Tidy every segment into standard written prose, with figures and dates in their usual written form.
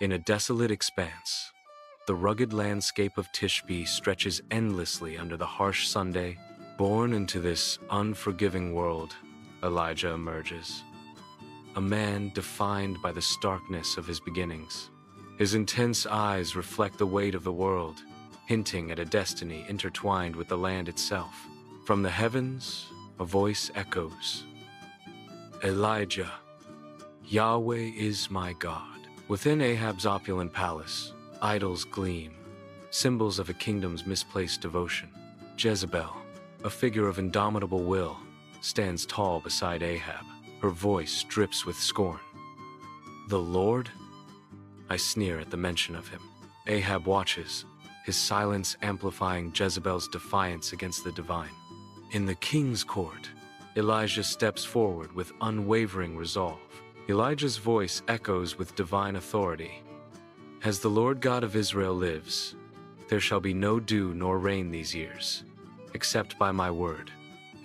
In a desolate expanse, the rugged landscape of Tishbe stretches endlessly under the harsh Sunday. Born into this unforgiving world, Elijah emerges. A man defined by the starkness of his beginnings. His intense eyes reflect the weight of the world, hinting at a destiny intertwined with the land itself. From the heavens, a voice echoes, Elijah, Yahweh is my God. Within Ahab's opulent palace, idols gleam, symbols of a kingdom's misplaced devotion. Jezebel, a figure of indomitable will, stands tall beside Ahab. Her voice drips with scorn. The Lord? I sneer at the mention of him. Ahab watches, his silence amplifying Jezebel's defiance against the divine. In the king's court, Elijah steps forward with unwavering resolve. Elijah's voice echoes with divine authority. As the Lord God of Israel lives, there shall be no dew nor rain these years, except by my word.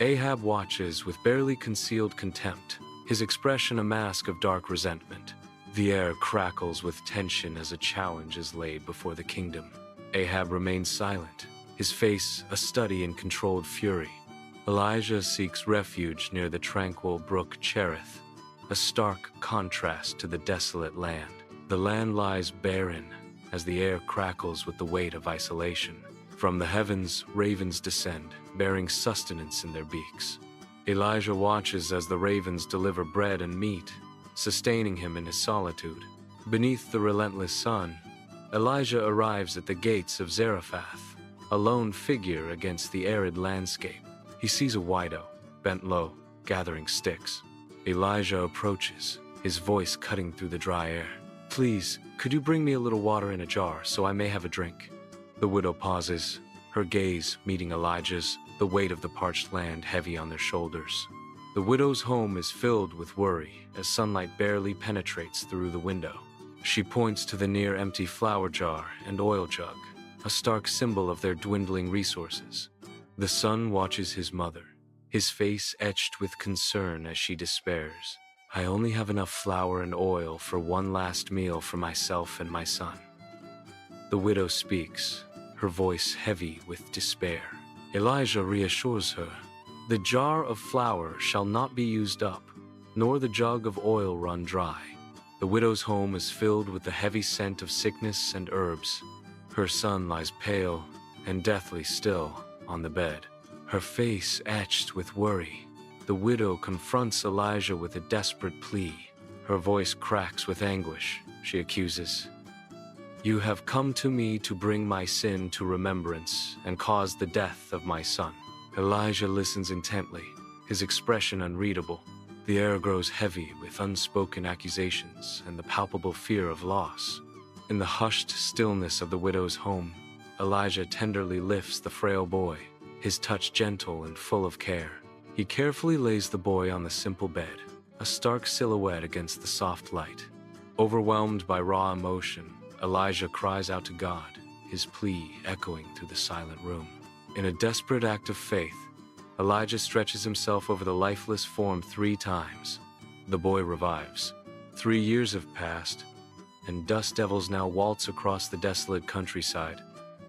Ahab watches with barely concealed contempt, his expression a mask of dark resentment. The air crackles with tension as a challenge is laid before the kingdom. Ahab remains silent, his face a study in controlled fury. Elijah seeks refuge near the tranquil brook Cherith, a stark contrast to the desolate land. The land lies barren as the air crackles with the weight of isolation. From the heavens, ravens descend, bearing sustenance in their beaks. Elijah watches as the ravens deliver bread and meat, sustaining him in his solitude. Beneath the relentless sun, Elijah arrives at the gates of Zarephath, a lone figure against the arid landscape. He sees a widow, bent low, gathering sticks. Elijah approaches, his voice cutting through the dry air. Please, could you bring me a little water in a jar so I may have a drink? The widow pauses, her gaze meeting Elijah's, the weight of the parched land heavy on their shoulders. The widow's home is filled with worry as sunlight barely penetrates through the window. She points to the near-empty flour jar and oil jug, a stark symbol of their dwindling resources. The son watches his mother, his face etched with concern as she despairs. I only have enough flour and oil for one last meal for myself and my son. The widow speaks, her voice heavy with despair. Elijah reassures her, the jar of flour shall not be used up, nor the jug of oil run dry. The widow's home is filled with the heavy scent of sickness and herbs. Her son lies pale and deathly still on the bed, her face etched with worry. The widow confronts Elijah with a desperate plea. Her voice cracks with anguish. She accuses, You have come to me to bring my sin to remembrance and cause the death of my son. Elijah listens intently, his expression unreadable. The air grows heavy with unspoken accusations and the palpable fear of loss. In the hushed stillness of the widow's home, Elijah tenderly lifts the frail boy, his touch gentle and full of care. He carefully lays the boy on the simple bed, a stark silhouette against the soft light. Overwhelmed by raw emotion, Elijah cries out to God, his plea echoing through the silent room. In a desperate act of faith, Elijah stretches himself over the lifeless form 3 times. The boy revives. 3 years have passed, and dust devils now waltz across the desolate countryside,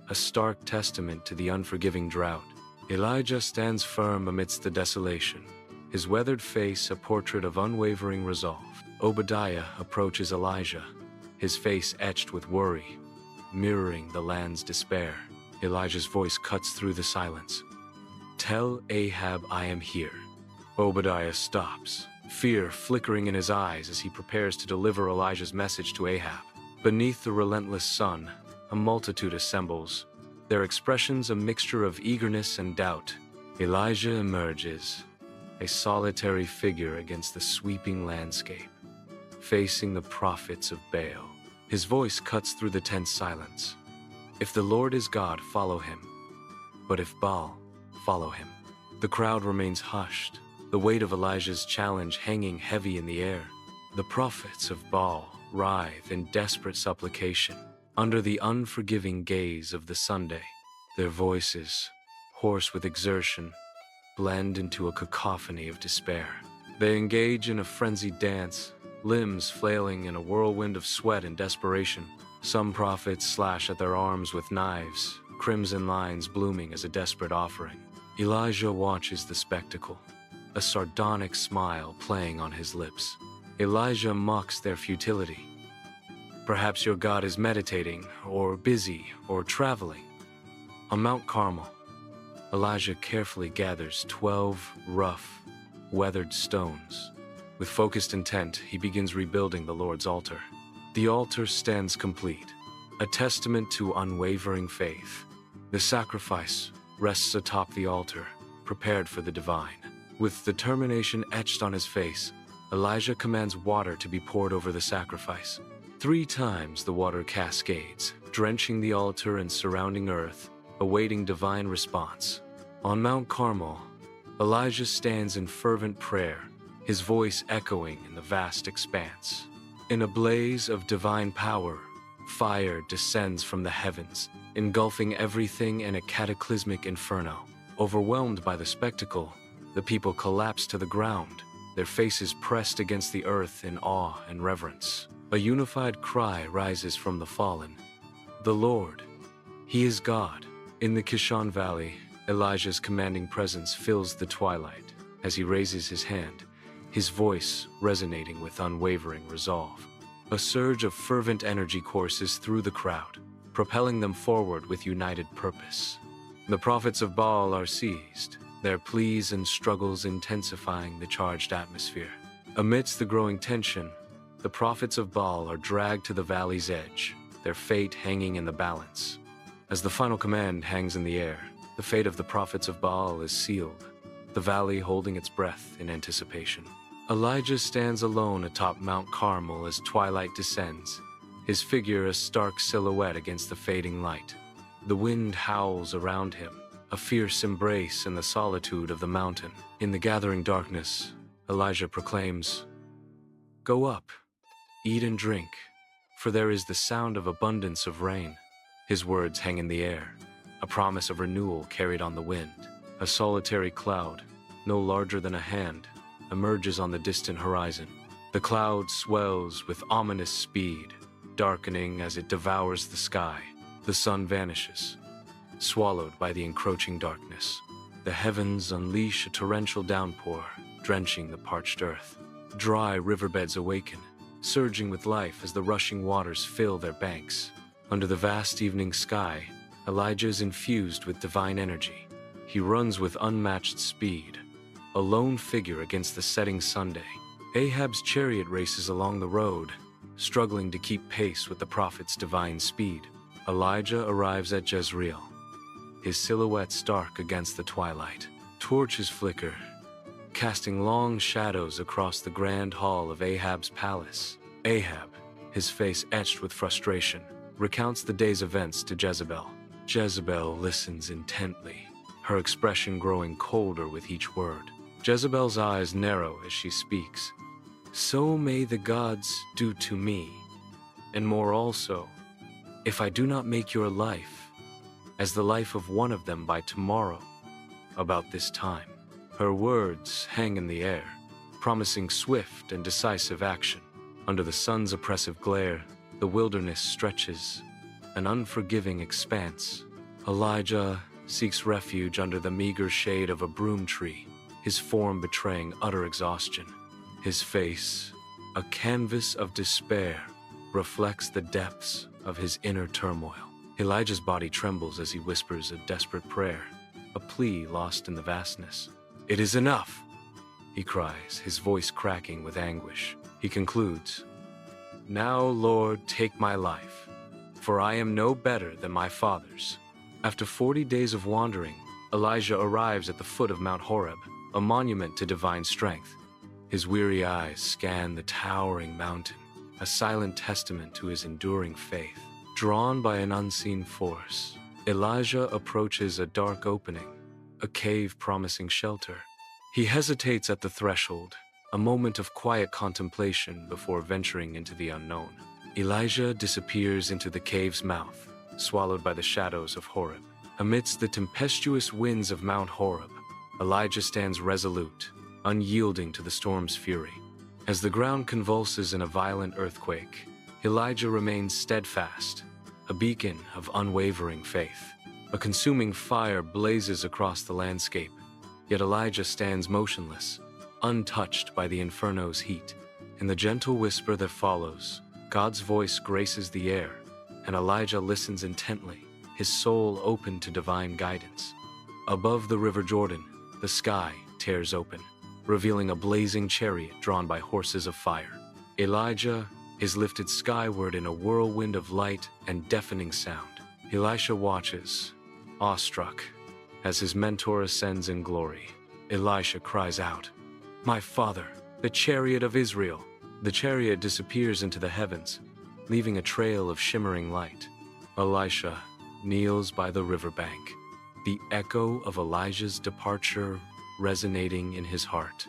a stark testament to the unforgiving drought. Elijah stands firm amidst the desolation, his weathered face a portrait of unwavering resolve. Obadiah approaches Elijah, his face etched with worry, mirroring the land's despair. Elijah's voice cuts through the silence. Tell Ahab I am here. Obadiah stops, fear flickering in his eyes as he prepares to deliver Elijah's message to Ahab. Beneath the relentless sun, a multitude assembles, their expressions a mixture of eagerness and doubt. Elijah emerges, a solitary figure against the sweeping landscape, facing the prophets of Baal. His voice cuts through the tense silence. If the Lord is God, follow him. But if Baal, follow him. The crowd remains hushed, the weight of Elijah's challenge hanging heavy in the air. The prophets of Baal writhe in desperate supplication under the unforgiving gaze of the Sunday. Their voices, hoarse with exertion, blend into a cacophony of despair. They engage in a frenzied dance, limbs flailing in a whirlwind of sweat and desperation. Some prophets slash at their arms with knives, crimson lines blooming as a desperate offering. Elijah watches the spectacle, a sardonic smile playing on his lips. Elijah mocks their futility. Perhaps your God is meditating, or busy, or traveling. On Mount Carmel, Elijah carefully gathers 12 rough, weathered stones. With focused intent, he begins rebuilding the Lord's altar. The altar stands complete, a testament to unwavering faith. The sacrifice rests atop the altar, prepared for the divine. With determination etched on his face, Elijah commands water to be poured over the sacrifice. 3 times the water cascades, drenching the altar and surrounding earth, awaiting divine response. On Mount Carmel, Elijah stands in fervent prayer, his voice echoing in the vast expanse. In a blaze of divine power, fire descends from the heavens, engulfing everything in a cataclysmic inferno. Overwhelmed by the spectacle, the people collapse to the ground, their faces pressed against the earth in awe and reverence. A unified cry rises from the fallen. The Lord, He is God. In the Kishon Valley, Elijah's commanding presence fills the twilight. As he raises his hand, his voice resonating with unwavering resolve. A surge of fervent energy courses through the crowd, propelling them forward with united purpose. The prophets of Baal are seized, their pleas and struggles intensifying the charged atmosphere. Amidst the growing tension, the prophets of Baal are dragged to the valley's edge, their fate hanging in the balance. As the final command hangs in the air, the fate of the prophets of Baal is sealed, the valley holding its breath in anticipation. Elijah stands alone atop Mount Carmel as twilight descends, his figure a stark silhouette against the fading light. The wind howls around him, a fierce embrace in the solitude of the mountain. In the gathering darkness, Elijah proclaims, "Go up, eat and drink, for there is the sound of abundance of rain." His words hang in the air, a promise of renewal carried on the wind. A solitary cloud, no larger than a hand, emerges on the distant horizon. The cloud swells with ominous speed, darkening as it devours the sky. The sun vanishes, swallowed by the encroaching darkness. The heavens unleash a torrential downpour, drenching the parched earth. Dry riverbeds awaken, surging with life as the rushing waters fill their banks. Under the vast evening sky, Elijah is infused with divine energy. He runs with unmatched speed, a lone figure against the setting Sunday. Ahab's chariot races along the road, struggling to keep pace with the prophet's divine speed. Elijah arrives at Jezreel, his silhouette stark against the twilight. Torches flicker, casting long shadows across the grand hall of Ahab's palace. Ahab, his face etched with frustration, recounts the day's events to Jezebel. Jezebel listens intently, her expression growing colder with each word. Jezebel's eyes narrow as she speaks. "So may the gods do to me, and more also, if I do not make your life as the life of one of them by tomorrow, about this time." Her words hang in the air, promising swift and decisive action. Under the sun's oppressive glare, the wilderness stretches, an unforgiving expanse. Elijah seeks refuge under the meager shade of a broom tree, his form betraying utter exhaustion. His face, a canvas of despair, reflects the depths of his inner turmoil. Elijah's body trembles as he whispers a desperate prayer, a plea lost in the vastness. "It is enough," he cries, his voice cracking with anguish. He concludes, "Now, Lord, take my life, for I am no better than my fathers." After 40 days of wandering, Elijah arrives at the foot of Mount Horeb, a monument to divine strength. His weary eyes scan the towering mountain, a silent testament to his enduring faith. Drawn by an unseen force, Elijah approaches a dark opening, a cave promising shelter. He hesitates at the threshold, a moment of quiet contemplation before venturing into the unknown. Elijah disappears into the cave's mouth, swallowed by the shadows of Horeb. Amidst the tempestuous winds of Mount Horeb, Elijah stands resolute, unyielding to the storm's fury. As the ground convulses in a violent earthquake, Elijah remains steadfast, a beacon of unwavering faith. A consuming fire blazes across the landscape, yet Elijah stands motionless, untouched by the inferno's heat. In the gentle whisper that follows, God's voice graces the air, and Elijah listens intently, his soul open to divine guidance. Above the river Jordan, the sky tears open, revealing a blazing chariot drawn by horses of fire. Elijah is lifted skyward in a whirlwind of light and deafening sound. Elisha watches, awestruck, as his mentor ascends in glory. Elisha cries out, "My father, the chariot of Israel!" The chariot disappears into the heavens, leaving a trail of shimmering light. Elisha kneels by the riverbank, the echo of Elijah's departure resonating in his heart.